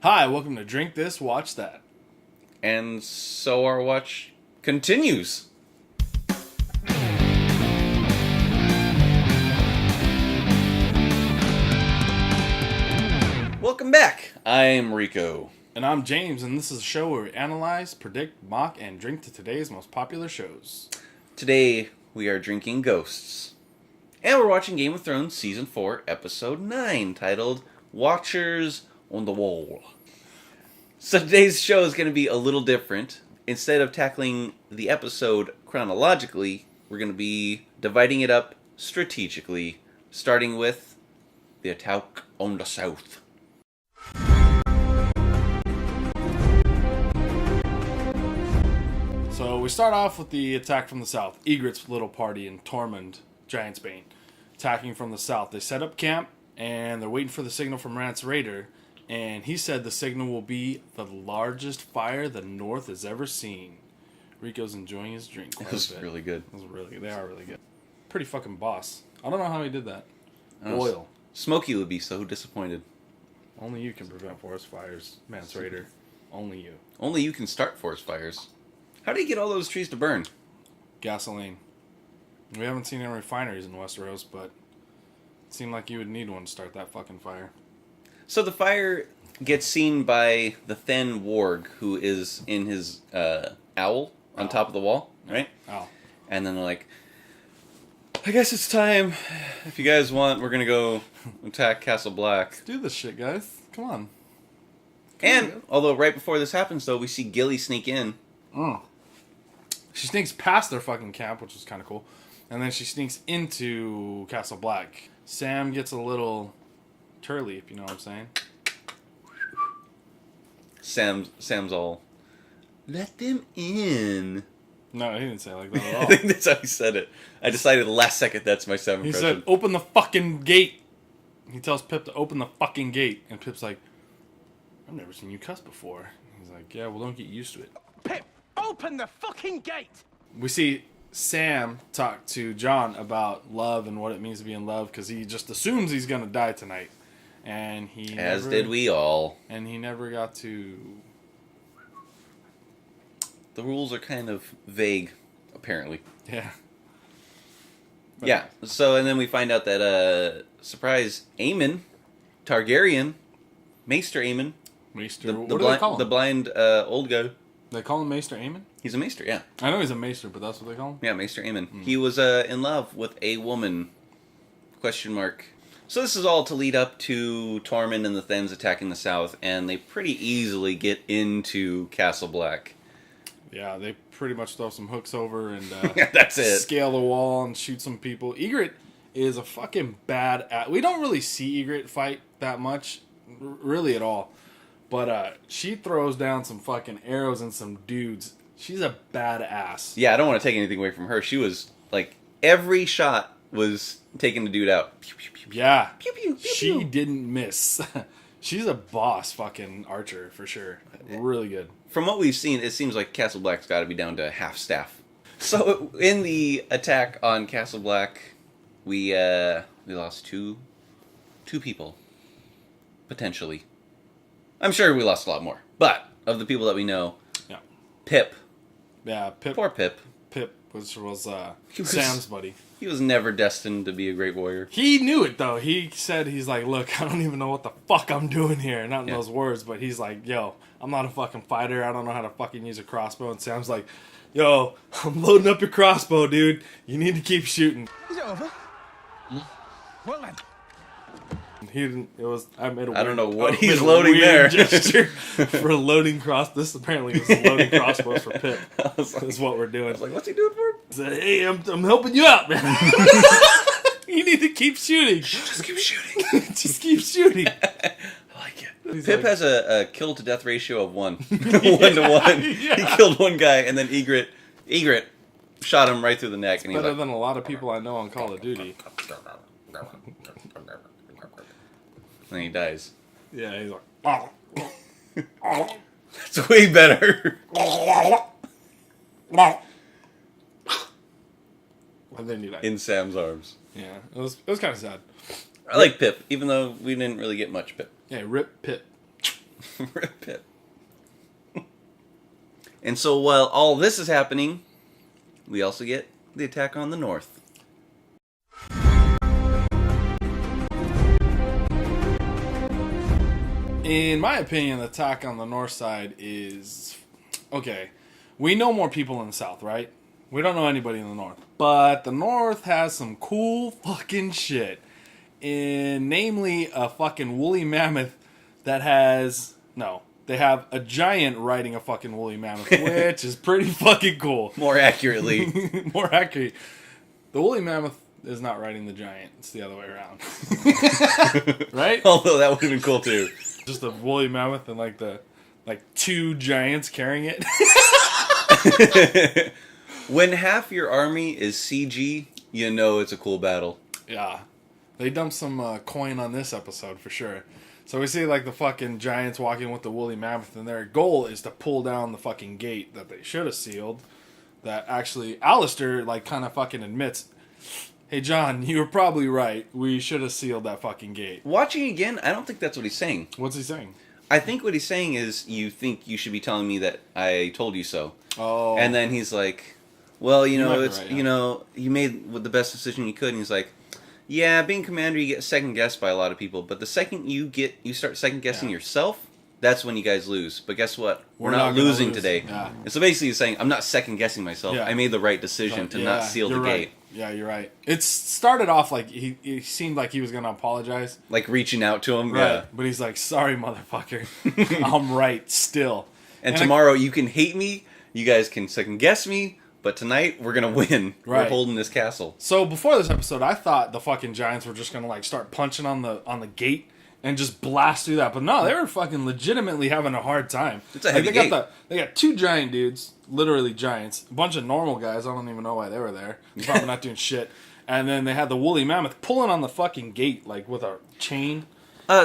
Hi, welcome to Drink This, Watch That. And so our watch continues. Welcome back. I'm Rico. And I'm James, and this is a show where we analyze, predict, mock, and drink to today's most popular shows. Today, we are drinking Ghosts. And we're watching Game of Thrones Season 4, Episode 9, titled Watchers on the Wall. So today's show is going to be a little different. Instead of tackling the episode chronologically, we're going to be dividing it up strategically, starting with the attack on the south. So we start off with the attack from the south. Egret's little party in Tormund, Giantsbane, attacking from the south. They set up camp, and they're waiting for the signal from Rance Raider. And he said the signal will be the largest fire the North has ever seen. Rico's enjoying his drink. It was really good. They are really good. Pretty fucking boss. I don't know how he did that. Oil. Smokey would be so disappointed. Only you can prevent forest fires, Rance Raider. Only you. Only you can start forest fires. How do you get all those trees to burn? Gasoline. We haven't seen any refineries in Westeros, but it seemed like you would need one to start that fucking fire. So the fire gets seen by the Then Warg, who is in his owl on top of the wall, right? Owl. And then they're like, I guess it's time. If you guys want, we're going to go attack Castle Black. Let's do this shit, guys. Come on. Although right before this happens, though, we see Gilly sneak in. She sneaks past their fucking camp, which is kind of cool. And then she sneaks into Castle Black. Sam gets a little turly, if you know what I'm saying. Sam's all, let them in. No, he didn't say it like that at all. I think that's how he said it. I decided the last second that's my Sam impression. He said, open the fucking gate. He tells Pip to open the fucking gate. And Pip's like, I've never seen you cuss before. He's like, yeah, well, don't get used to it. Pip, open the fucking gate! We see Sam talk to Jon about love and what it means to be in love, because he just assumes he's going to die tonight. And did we all. And he never got to. The rules are kind of vague, apparently. Yeah. Yeah. So, and then we find out that, surprise, Aemon, Targaryen, Maester Aemon. Maester? What do they call him? The blind old guy. They call him Maester Aemon? He's a Maester, yeah. I know he's a Maester, but that's what they call him? Yeah, Maester Aemon. He was in love with a woman. Question mark. So this is all to lead up to Tormund and the Thens attacking the south, and they pretty easily get into Castle Black. Yeah, they pretty much throw some hooks over and that's it. Scale the wall and shoot some people. Egret is a fucking bad... We don't really see Egret fight that much, really at all. But she throws down some fucking arrows and some dudes. She's a badass. Yeah, I don't want to take anything away from her. She was, like, every shot was taking the dude out. Pew, pew, pew, yeah. Pew, pew, pew, she pew. didn't miss. She's a boss fucking archer, for sure. Really good. From what we've seen, it seems like Castle Black's got to be down to half staff. So, in the attack on Castle Black, we lost two people. Potentially. I'm sure we lost a lot more. But, of the people that we know, yeah. Pip. Yeah, Pip. Poor Pip. Pip, which was Sam's buddy. He was never destined to be a great warrior. He knew it, though. He said, he's like, look, I don't even know what the fuck I'm doing here. Not in those words, but he's like, yo, I'm not a fucking fighter. I don't know how to fucking use a crossbow. And Sam's like, yo, I'm loading up your crossbow, dude. You need to keep shooting. Is it over? Well then. He didn't. It was. I don't know what he's loading there. Gesture for loading cross. This apparently was loading crossbows for Pip. Is what we're doing. I was like, what's he doing for him? He said, hey, I'm helping you out, man. You need to keep shooting. Just keep shooting. Just keep shooting. I like it. Pip has a kill to death ratio of 1. 1 to 1. Yeah. He killed one guy, and then Egret shot him right through the neck. And better than a lot of people I know on Call of Duty. And he dies. Yeah, he's like, That's way better. And then you die. In Sam's arms. Yeah, it was kind of sad. I like Pip, even though we didn't really get much Pip. Yeah, rip Pip. Rip Pip. And so while all this is happening, we also get the attack on the north. In my opinion, the attack on the north side is... Okay, we know more people in the south, right? We don't know anybody in the north. But the north has some cool fucking shit. Namely, a fucking woolly mammoth that has... No, they have a giant riding a fucking woolly mammoth, which is pretty fucking cool. More accurately. More accurate. The woolly mammoth is not riding the giant. It's the other way around. Right? Although that would have been cool too. Just a woolly mammoth and two giants carrying it. When half your army is CG, you know it's a cool battle. Yeah. They dumped some coin on this episode for sure. So we see the fucking giants walking with the woolly mammoth, and their goal is to pull down the fucking gate that they should have sealed. That actually Alistair kind of fucking admits, hey John, you were probably right. We should have sealed that fucking gate. Watching again, I don't think that's what he's saying. What's he saying? I think what he's saying is, you think you should be telling me that I told you so. Oh. And then he's like, well, you know, it's, right, yeah. you know, you made the best decision you could. And he's like, yeah, being commander, you get second guessed by a lot of people. But the second you start second guessing yourself, that's when you guys lose. But guess what? We're not losing today. Yeah. And so basically he's saying, I'm not second guessing myself. Yeah. I made the right decision to not seal the right. gate. Yeah, you're right. It started off he seemed like he was going to apologize. Like reaching out to him. Right. Yeah. But he's like, sorry, motherfucker. I'm right still. And tomorrow you can hate me. You guys can second guess me. But tonight we're going to win. Right. We're holding this castle. So before this episode, I thought the fucking giants were just going to start punching on the gate and just blast through that. But no, they were fucking legitimately having a hard time. It's a heavy gate. They got two giant dudes, literally giants, a bunch of normal guys. I don't even know why they were there. They're probably not doing shit. And then they had the woolly mammoth pulling on the fucking gate with a chain.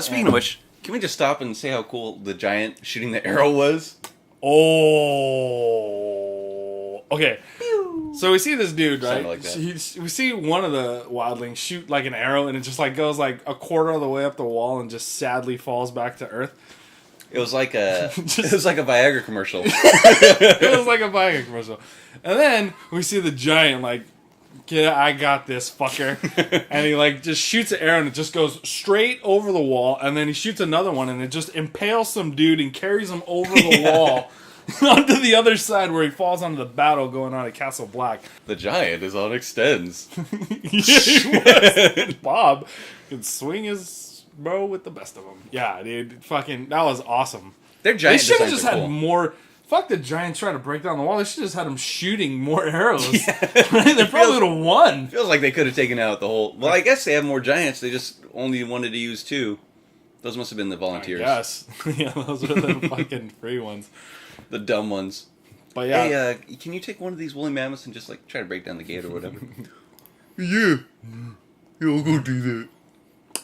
Speaking of which, can we just stop and say how cool the giant shooting the arrow was? Oh, okay. So we see this dude, right? Like that. We see one of the wildlings shoot an arrow, and it just goes a quarter of the way up the wall and just sadly falls back to earth. It was like a Viagra commercial. It was like a Viagra commercial. And then we see the giant yeah, I got this, fucker. And he just shoots an arrow and it just goes straight over the wall. And then he shoots another one and it just impales some dude and carries him over the wall onto the other side where he falls onto the battle going on at Castle Black. The giant is on extends. Yeah, he was. Bob can swing his bro with the best of them. Yeah, dude. Fucking, that was awesome. Their giant They should have designs just are had cool. more... Fuck the giants trying to break down the wall. They should have just had them shooting more arrows. Right? They probably would have won. Feels like they could have taken out the whole... Well, I guess they have more giants. They just only wanted to use 2. Those must have been the volunteers. Yes. Yeah, those are the fucking free ones. The dumb ones. But yeah. Hey, can you take one of these woolly mammoths and just try to break down the gate or whatever? Yeah, I'll go do that.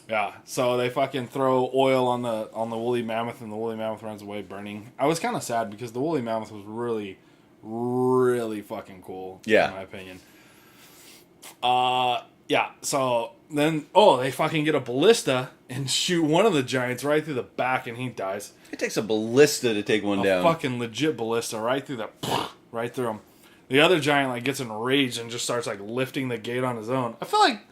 Yeah, so they fucking throw oil on the woolly mammoth, and the woolly mammoth runs away burning. I was kind of sad because the woolly mammoth was really, really fucking cool. Yeah. In my opinion. Yeah. So then, they fucking get a ballista and shoot one of the giants right through the back, and he dies. It takes a ballista to take one down. A fucking legit ballista right through right through him. The other giant gets enraged and just starts lifting the gate on his own. I feel like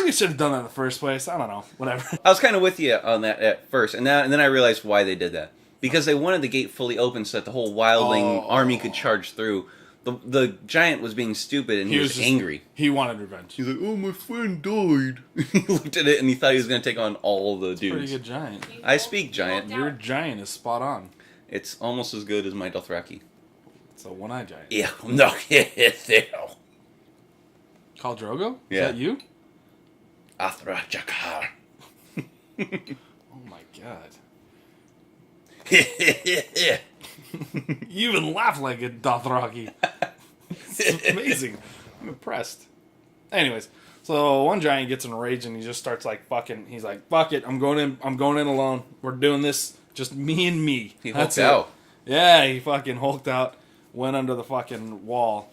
they should have done that in the first place. I don't know. Whatever. I was kind of with you on that at first, and then I realized why they did that. Because they wanted the gate fully open so that the whole wildling army could charge through. The giant was being stupid, and he was just angry. He wanted revenge. He's like, oh, my friend died. He looked at it, and he thought he was going to take on all the dudes. Pretty good giant. I speak giant. Your giant is spot on. It's almost as good as my Dothraki. It's a one-eyed giant. Yeah, no, Khal Drogo? Yeah. Is that you? Athra Jakar. Oh my god. You even laugh like a Dothraki. It's amazing. I'm impressed. Anyways, so one giant gets enraged and he just starts fucking. He's like, "Fuck it, I'm going in alone. We're doing this, just me and me." He hulked out. Yeah, he fucking hulked out. Went under the fucking wall.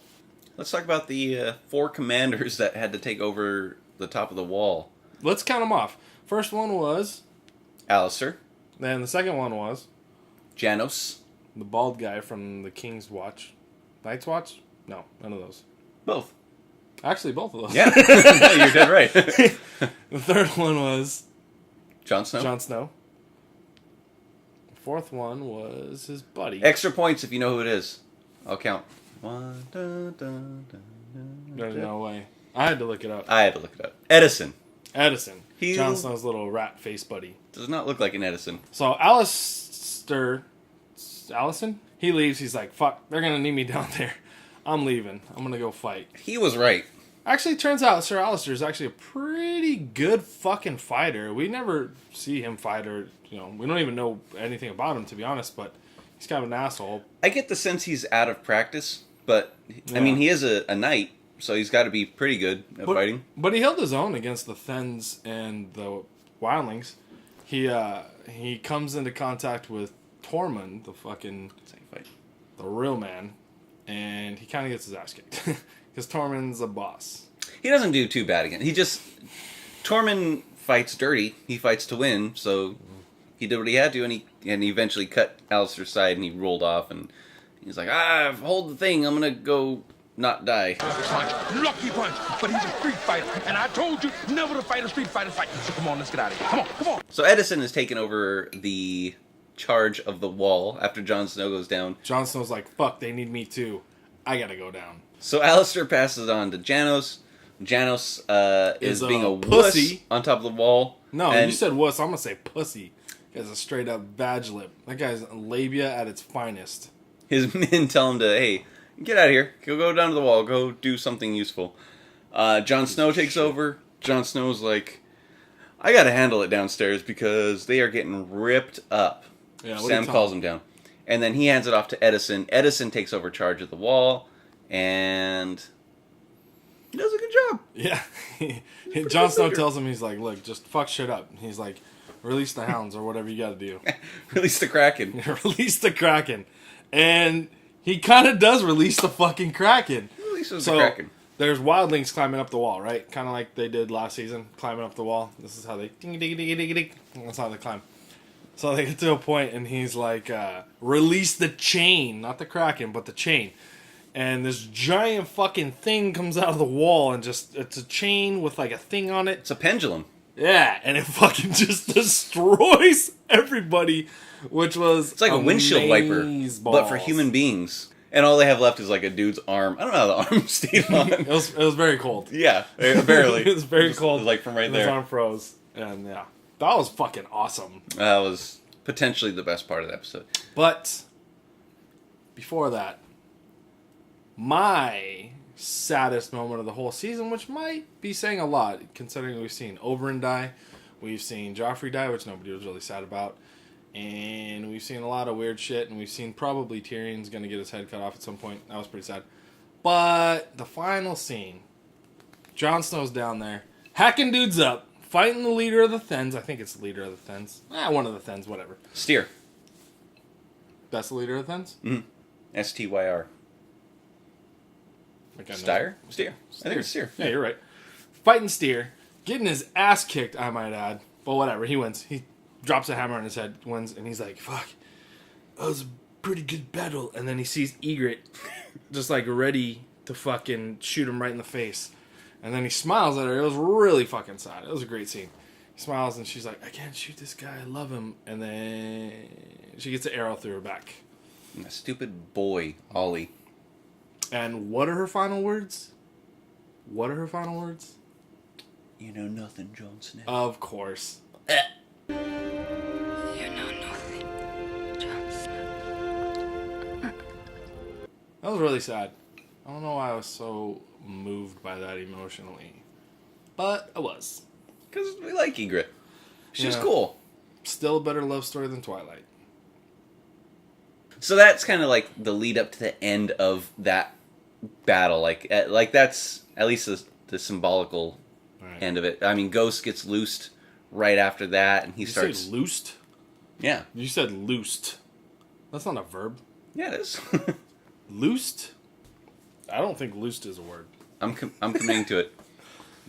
Let's talk about the 4 commanders that had to take over the top of the wall. Let's count them off. First one was Alistair. Then the second one was Janos. the bald guy from the King's Watch. Night's Watch? No, none of those. Both. Actually, both of those. Yeah. No, you're dead right. The third one was Jon Snow. Jon Snow. The fourth one was his buddy. Extra points if you know who it is. I'll count. 1, dun, dun, dun, dun, There's dun. no way. I had to look it up. I had to look it up. Edison. Edison. He- Jon Snow's little rat face buddy. Does not look like an Edison. So Allison, he leaves. He's like, fuck, they're going to need me down there. I'm leaving. I'm going to go fight. He was right. Actually, it turns out Sir Alistair is actually a pretty good fucking fighter. We never see him fight or, we don't even know anything about him, to be honest, but he's kind of an asshole. I get the sense he's out of practice, but, I mean, he is a knight, so he's got to be pretty good at fighting. But he held his own against the Thens and the Wildlings. He comes into contact with Tormund, the fucking, the real man, and he kind of gets his ass kicked. Because Tormund's a boss. He doesn't do too bad again. Tormund fights dirty. He fights to win, so he did what he had to, and he eventually cut Alistair's side, and he rolled off, and he's like, hold the thing, I'm gonna go not die. Lucky punch, but he's a street fighter. And I told you never to fight a street fighter fight. So come on, let's get out of here. Come on. So Edison has taken over the charge of the wall after Jon Snow goes down. Jon Snow's like, fuck, they need me too. I gotta go down. So Alistair passes on to Janos. Janos is being a pussy wuss on top of the wall. No, and you said wuss. I'm gonna say pussy. He has a straight up vag lip. That guy's labia at its finest. his men tell him to, hey, get out of here. Go down to the wall. Go do something useful. Jon Snow takes over. Jon Snow's like, I gotta handle it downstairs because they are getting ripped up. Yeah, Sam calls him down. And then he hands it off to Edison. Edison takes over charge of the wall. And he does a good job. Yeah. Jon Snow tells him, he's like, look, just fuck shit up. He's like, release the hounds or whatever you gotta do. Release the Kraken. Release the Kraken. And he kind of does release the fucking Kraken. Releases the Kraken. There's wildlings climbing up the wall, right? Kind of like they did last season, climbing up the wall. This is how they ding ding ding ding ding. That's how they climb. So they get to a point, and he's like, "Release the chain, not the Kraken, but the chain." And this giant fucking thing comes out of the wall, and it's a chain with like a thing on it. It's a pendulum. Yeah, and it fucking just destroys everybody, which was It's like a windshield wiper, but for human beings. And all they have left is like a dude's arm. I don't know how the arm stayed on. It was very cold. Yeah, barely. It was very cold. Like from right and there. His arm froze, and yeah, that was fucking awesome. That was potentially the best part of the episode. But before that, my saddest moment of the whole season, which might be saying a lot, considering we've seen Oberyn die, we've seen Joffrey die, which nobody was really sad about, and we've seen a lot of weird shit, and we've seen probably Tyrion's going to get his head cut off at some point. That was pretty sad. But the final scene, Jon Snow's down there, hacking dudes up, fighting the leader of the Thens. I think it's the leader of the Thens. One of the Thens, whatever. Styr. That's the leader of the Thens? Mm-hmm. S-T-Y-R. Styr? Styr. I think it's Styr. Yeah, you're right. Fighting Styr, getting his ass kicked, I might add. But whatever, he wins. He drops a hammer on his head, wins, and he's like, fuck, that was a pretty good battle. And then he sees Ygritte just like ready to fucking shoot him right in the face. And then he smiles at her. It was really fucking sad. It was a great scene. He smiles and she's like, I can't shoot this guy, I love him. And then she gets an arrow through her back. That stupid boy, Ollie. And what are her final words? What are her final words? You know nothing, Jon Snow. Of course. You know nothing, Jon Snow. That was really sad. I don't know why I was so moved by that emotionally. But I was. Because we like Ygritte. She's Yeah. cool. Still Still a better love story than Twilight. So that's kind of like the lead up to the end of that battle. Like that's at least the symbolical Right. end of it. I mean, Ghost gets loosed right after that, and he You starts. said loosed? Yeah, You said loosed. That's not a verb. yeah, it is. Loosed? I don't think loosed is a word. I'm committing to it.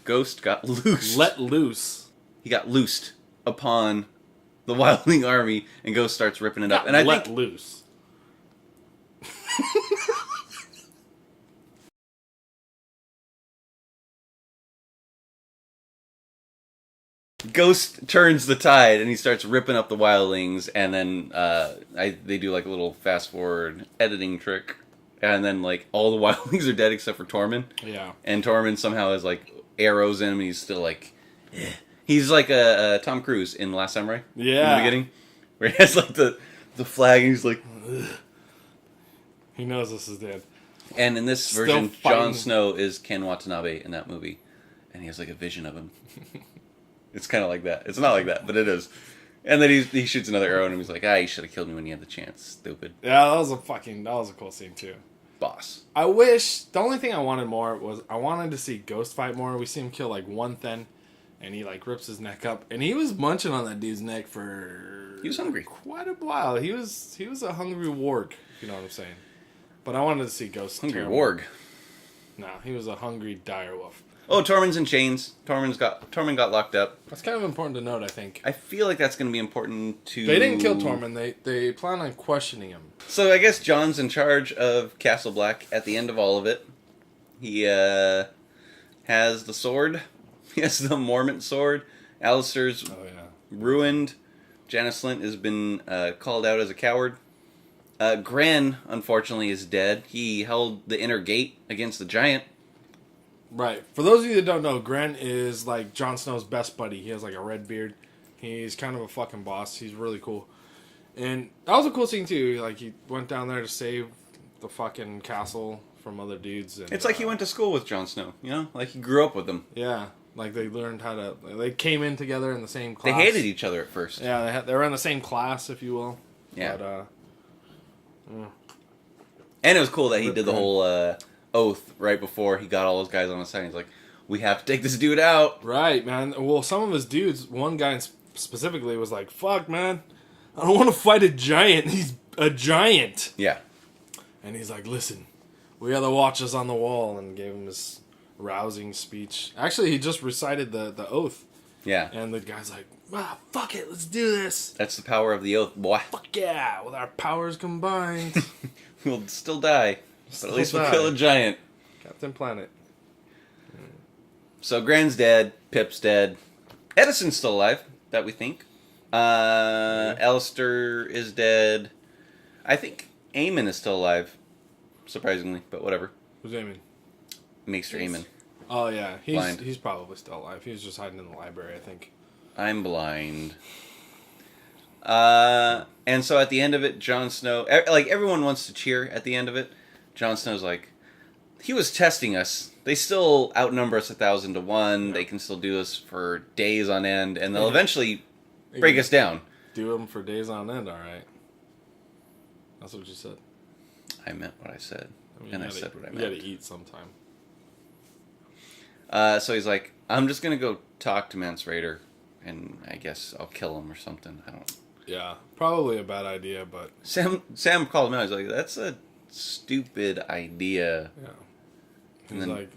Ghost got loosed. Let loose. He got loosed upon the Wildling army, and Ghost starts ripping it up. And I let think loose. Ghost turns the tide, and he starts ripping up the Wildlings, and then they do like a little fast forward editing trick, and then like all the Wildlings are dead except for Tormund. Yeah. And Tormund somehow has like arrows in him, and he's still like, eh. He's like a Tom Cruise in Last Samurai. Yeah. In the beginning, where he has like the flag, and he's like, ugh. He knows this is dead. And in this Still version, fighting. Jon Snow is Ken Watanabe in that movie, and he has like a vision of him. It's kind of like that. It's not like that, but it is. And then he shoots another arrow, and he's like, you should have killed me when you had the chance, stupid. Yeah, that was a cool scene too. Boss. I wish, the only thing I wanted more was, I wanted to see Ghost fight more. We see him kill like one Then, and he like rips his neck up, and he was munching on that dude's neck for... He was hungry. Quite a while. He was a hungry warg, if you know what I'm saying. But I wanted to see Ghost. Hungry tear him. warg. No, he was a hungry direwolf. Oh, Tormund's in chains. Tormund got locked up. That's kind of important to note, I think. I feel like that's going to be important to... They didn't kill Tormund. They plan on questioning him. So I guess Jon's in charge of Castle Black at the end of all of it. He has the sword. He has the Mormont sword. Alistair's ruined. Janos Slynt has been called out as a coward. Gren, unfortunately, is dead. He held the inner gate against the giant. Right. For those of you that don't know, Gren is like Jon Snow's best buddy. He has like a red beard. He's kind of a fucking boss. He's really cool. And that was a cool scene too. Like he went down there to save the fucking castle from other dudes. And, It's like he went to school with Jon Snow, you know? Like he grew up with him. Yeah. Like they learned how to... They came in together in the same class. They hated each other at first. Yeah, they were in the same class, if you will. Yeah. But, And it was cool that he did the whole oath right before he got all those guys on his side. He's like, we have to take this dude out. right, man. Well, some of his dudes, one guy specifically was like, fuck, man. I don't want to fight a giant. He's a giant. Yeah. And he's like, listen, we are the watchers on the wall, and gave him this rousing speech. Actually, he just recited the oath. Yeah. And the guy's like, fuck it, let's do this. That's the power of the oath, boy. Fuck yeah, with our powers combined. We'll still die, but Still at least die. we'll kill a giant. Captain Planet. So Gran's dead, Pip's dead. Edison's still alive, that we think. Alistair is dead. I think Aemon is still alive, surprisingly, but whatever. Who's Aemon? Maester Aemon. Oh, yeah. Blind. He's probably still alive. He was just hiding in the library, I think. I'm blind. And so at the end of it, Jon Snow... Like, everyone wants to cheer at the end of it. Jon Snow's like, he was testing us. They still outnumber us 1,000 to 1. They can still do this for days on end, and they'll eventually break us down. Do them for days on end, alright. That's what you said. I meant what I said. I mean, And I said what I You meant. gotta eat sometime. So he's like, I'm just gonna go talk to Mance Rayder, and I guess I'll kill him or something. I don't... Yeah, probably a bad idea, but... Sam called him out. He's like, that's a stupid idea. Yeah. And He's then- like...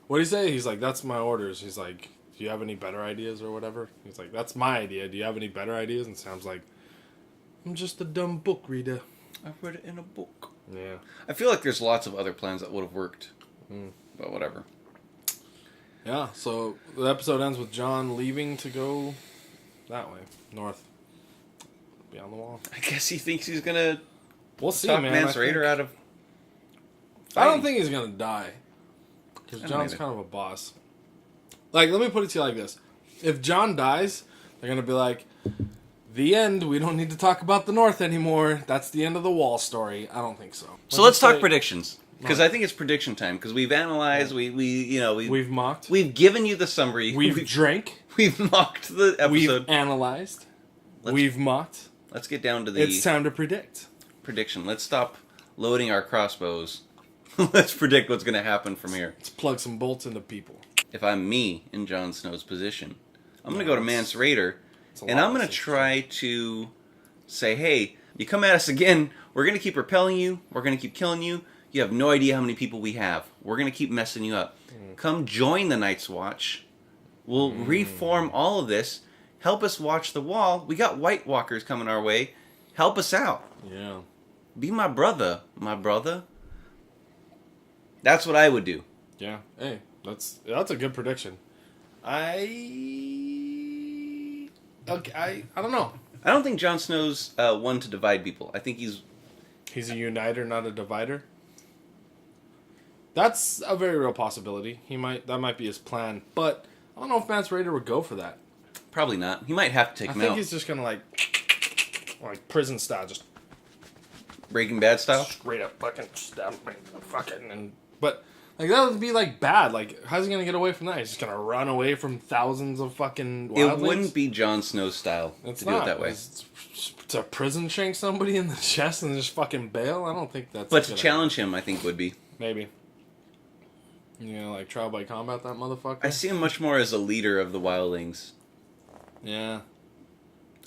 What'd he say? He's like, that's my orders. He's like, do you have any better ideas or whatever? He's like, that's my idea. Do you have any better ideas? And Sam's like, I'm just a dumb book reader. I read it in a book. Yeah. I feel like there's lots of other plans that would have worked. But whatever. Yeah, so the episode ends with Jon leaving to go that way, north. Beyond the wall. I guess he thinks he's gonna We'll see, talk man. Mance Rayder out of... I don't think he's gonna die. Because I don't Jon's either. kind of a boss. Like, let me put it to you like this. If Jon dies, they're gonna be like, the end, we don't need to talk about the North anymore. That's the end of the wall story. I don't think so. So let's talk say- predictions. Because I think it's prediction time. Because we've analyzed, We've mocked. we've given you the summary. We've drank. We've mocked the We've episode. analyzed. Let's- We've mocked. Let's get down to the It's time to predict. prediction. Let's stop loading our crossbows. Let's predict what's going to happen from here. Let's plug some bolts into people. If I'm me in Jon Snow's position, I'm going to go to Mance Rayder, a and lot I'm going to less try to say, hey, you come at us again, we're going to keep repelling you, we're going to keep killing you, you have no idea how many people we have. We're going to keep messing you up. Come join the Night's Watch. We'll reform all of this, Help us watch the wall. We got White Walkers coming our way. Help us out. Yeah. Be my brother. My brother. That's what I would do. Yeah. Hey, that's a good prediction. I don't know. I don't think Jon Snow's one to divide people. I think he's a uniter, not a divider. That's a very real possibility. That might be his plan, but I don't know if Mance Rayder would go for that. probably not. He might have to take him I think out. he's just gonna like prison style, just Breaking Bad style. straight up fucking stab me, but like that would be like bad. Like how's he gonna get away from that? He's just gonna run away from thousands of fucking wildlings? It wouldn't be Jon Snow's style It's to do it that way. To prison shank somebody in the chest and just fucking bail. I don't think that's. But to challenge him, I think would be. maybe. You know, like trial by combat that motherfucker. I see him much more as a leader of the Wildlings. Yeah.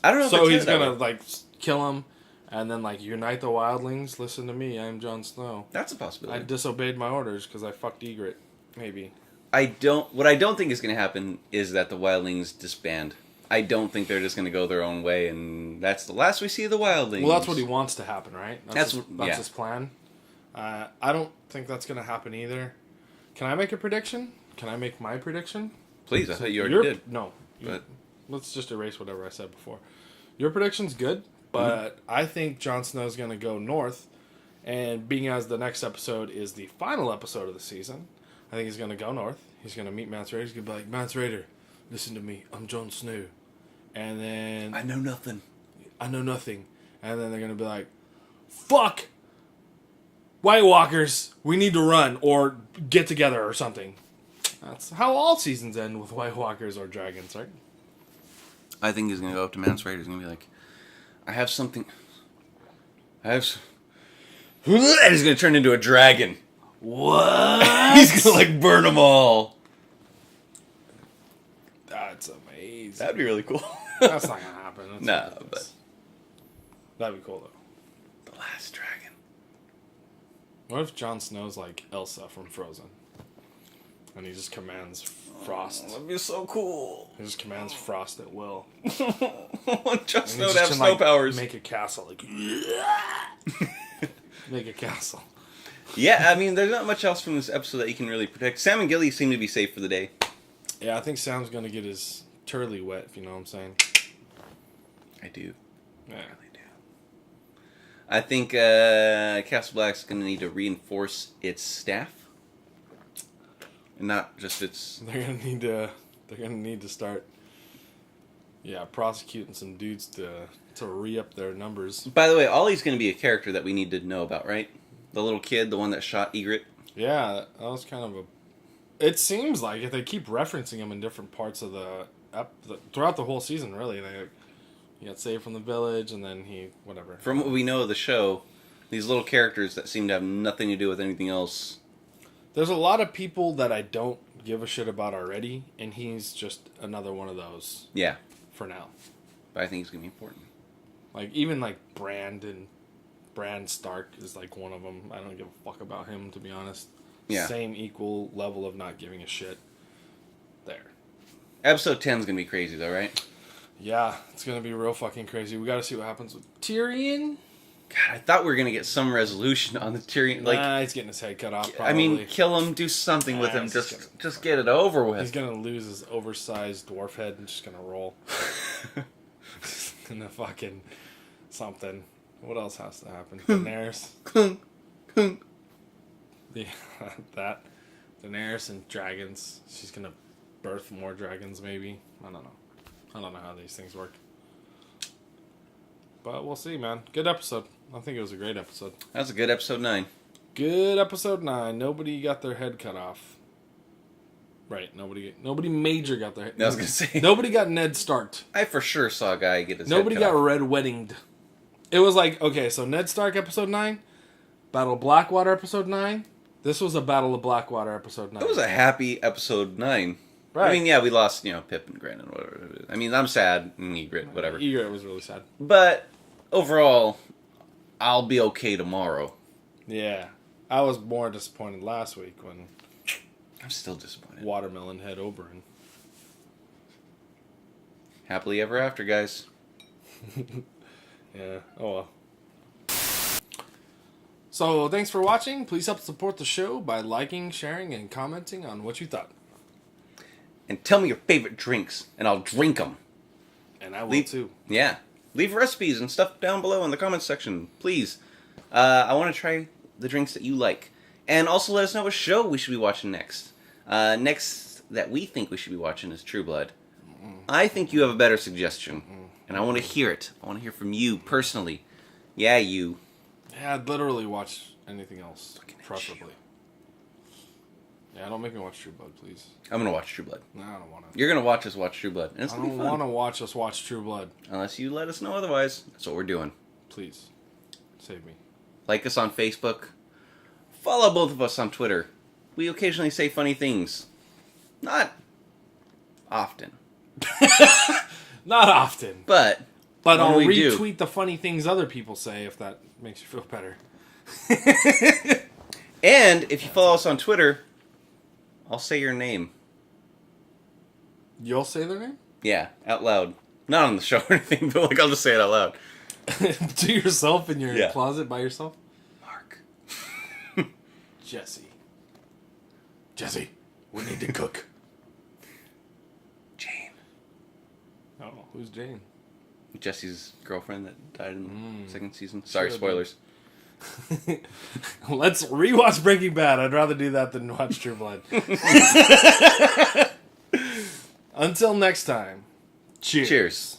I don't know. So if he's gonna like kill him, and then like unite the wildlings. Listen to me, I'm Jon Snow. That's a I possibility. disobeyed my orders because I fucked Egret. Maybe. What I don't think is going to happen is that the Wildlings disband. I don't think they're just going to go their own way, and that's the last we see of the Wildlings. Well, that's what he wants to happen, right? That's yeah. his plan. I don't think that's gonna happen either. Can I make a prediction? Can I make my prediction? Please, I thought you already did. No. But Let's just erase whatever I said before. Your prediction's good, but I think Jon Snow's going to go north, and being as the next episode is the final episode of the season, I think he's going to go north. He's going to meet Mance Rayder. He's going to be like, Mance Rayder, listen to me. I'm Jon Snow. And then... I know nothing. I know nothing. And then they're going to be like, fuck! White Walkers, we need to run or get together or something. That's how all seasons end with White Walkers or dragons, right? I think he's going to go up to Mance Rayder. He's going to be like, I have something. And he's going to turn into a dragon. What? He's going to like burn them all. That's amazing. That'd be really cool. That's not going to happen. That's No, ridiculous. That'd be cool, though. The last dragon. What if Jon Snow's like Elsa from Frozen? And he just commands frost. That'd be so cool. He just commands frost at will. I want Jon And Snow he to have just snow can, powers. Make a castle. Like, make a castle. Yeah, I mean, there's not much else from this episode that you can really predict. Sam and Gilly seem to be safe for the day. Yeah, I think Sam's going to get his turley wet, if you know what I'm saying. I do. Yeah. I really do. I think Castle Black's going to need to reinforce its staff. And not just its... They're gonna need to start prosecuting some dudes to re-up their numbers. By the way, Ollie's going to be a character that we need to know about, right? The little kid, the one that shot Egret. Yeah, that was kind of a... It seems like if they keep referencing him in different parts of throughout the whole season, really. He got saved from the village, and then whatever. From what we know of the show, these little characters that seem to have nothing to do with anything else. There's a lot of people that I don't give a shit about already, and he's just another one of those. Yeah. For now. But I think it's going to be important. Like, even like Bran Stark is like one of them. I don't give a fuck about him, to be honest. Yeah. Same equal level of not giving a shit. There. Episode 10 is going to be crazy, though, right? Yeah, it's going to be real fucking crazy. We got to see what happens with Tyrion. God, I thought we were going to get some resolution on the Tyrion. Like, Nah, he's getting his head cut off, probably. I mean, kill him, do something with him, he's just get it over with. He's going to lose his oversized dwarf head and just going to roll. And the fucking something. What else has to happen? Daenerys. Yeah, that. Daenerys and dragons. She's going to birth more dragons, maybe. I don't know. I don't know how these things work. But we'll see, man. Good episode. I think it was a great episode. That's a good episode 9. Good episode 9. Nobody got their head cut off. Right. Nobody major got their head. I was gonna say. Nobody got Ned Stark. I for sure saw a guy get his Nobody head cut got off. red weddinged. It was like, okay, so Ned Stark episode 9, Battle of Blackwater episode 9. This was a Battle of Blackwater episode 9. It was a happy episode 9. Right. I mean, yeah, we lost, Pip and Grannon, whatever it is. I mean, I'm sad, and Egret, whatever. Egret was really sad. But overall, I'll be okay tomorrow. Yeah. I was more disappointed last week when I'm still disappointed. Watermelon had Oberyn. Happily ever after, guys. Yeah. Oh well. So thanks for watching. Please help support the show by liking, sharing, and commenting on what you thought. And tell me your favorite drinks, and I'll drink them. And I will too. Yeah. Leave recipes and stuff down below in the comments section, please. I want to try the drinks that you like. And also let us know what show we should be watching next. Next that we think we should be watching is True Blood. I think you have a better suggestion. And I want to hear it. I want to hear from you personally. Yeah, you. Yeah, I'd literally watch anything else, preferably. Yeah, don't make me watch True Blood, please. I'm going to watch True Blood. No, I don't want to. You're going to watch us watch True Blood. And it's I going to be don't fun. want to watch us watch True Blood. Unless you let us know otherwise. That's what we're doing. Please. Save me. Like us on Facebook. Follow both of us on Twitter. We occasionally say funny things. Not often. Not often. But But I'll when we do- retweet the funny things other people say if that makes you feel better. And if you follow us on Twitter, I'll say your name. You'll say their name? Yeah, out loud. Not on the show or anything, but like I'll just say it out loud. To yourself in your Yeah. closet by yourself? Mark. Jesse. Jesse, we need to cook. Jane. Oh, who's Jane? Jesse's girlfriend that died in the second season. Sorry, Should've spoilers. Let's rewatch Breaking Bad. I'd rather do that than watch True Blood. Until next time. Cheers. Cheers.